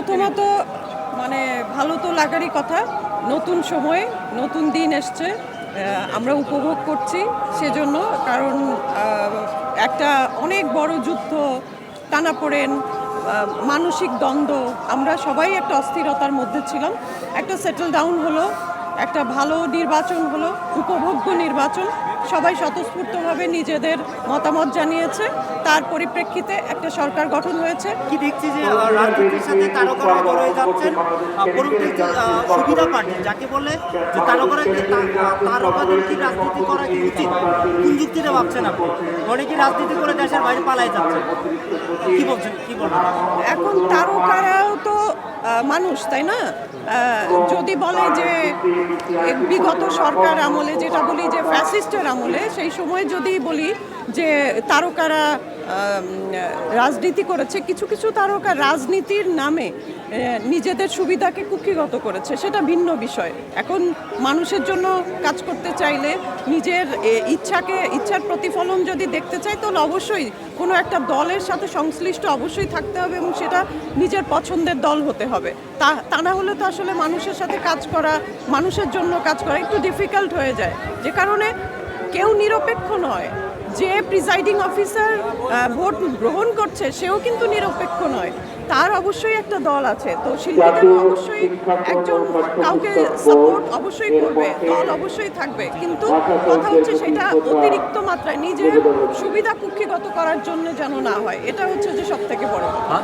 প্রথমত মানে ভালো তো লাগারই কথা। নতুন সময়, নতুন দিন এসছে, আমরা উপভোগ করছি সেজন্য। কারণ একটা অনেক বড় যুদ্ধ, টানাপোড়েন, মানসিক দ্বন্দ্ব, আমরা সবাই একটা অস্থিরতার মধ্যে ছিলাম। একটা সেটেল ডাউন হলো, একটা ভালো নির্বাচন হলো, উপভোগ্য নির্বাচন। সবাই স্বতঃস্ফূর্তভাবে নিজেদের মতামত জানিয়েছে, তার পরিপ্রেক্ষিতে একটা সরকার গঠন হয়েছে। কি দেখছি যে রাজনীতির সাথে তারকারা জড়িয়ে যাচ্ছেন, পরবর্তী সুবিধা পার্টি যাকে বলে যে তারকাদের কি রাজনীতি করা কি উচিত, কোন যুক্তিতে ভাবছেন আপনি? অনেকে রাজনীতি করে দেশের বাইরে পালাই যাচ্ছে, কি বলছেন, কি বলবেন? এখন তারকারাও তো মানুষ, তাই না? যদি বলে যে বিগত সরকার আমলে, যেটা বলি যে ফ্যাসিস্টের আমলে, সেই সময় যদি বলি যে তারকারা রাজনীতি করেছে, কিছু কিছু তারকা রাজনীতির নামে নিজেদের সুবিধাকে কুক্ষিগত করেছে, সেটা ভিন্ন বিষয়। এখন মানুষের জন্য কাজ করতে চাইলে, নিজের ইচ্ছার প্রতিফলন যদি দেখতে চাই, তাহলে অবশ্যই কোনো একটা দলের সাথে সংশ্লিষ্ট অবশ্যই থাকতে হবে এবং সেটা নিজের পছন্দের দল হতে হবে। তা না হলে তো আসলে মানুষের সাথে কাজ করা, মানুষের জন্য কাজ করা একটু ডিফিকাল্ট হয়ে যায়। যে কারণে কেউ নিরপেক্ষ নয়। যে প্রিসাইডিং অফিসার ভোট গ্রহণ করছে সেও কিন্তু নিরপেক্ষ নয়, তার অবশ্যই একটা দল আছে। তো শিল্পীদেরও অবশ্যই একজন কাউকে সাপোর্ট অবশ্যই করবে, দল অবশ্যই থাকবে, কিন্তু কথা হচ্ছে সেটা অতিরিক্ত মাত্রায় নিজের সুবিধা কুক্ষিগত করার জন্য যেন না হয়। এটা হচ্ছে যে সব থেকে বড় কথা।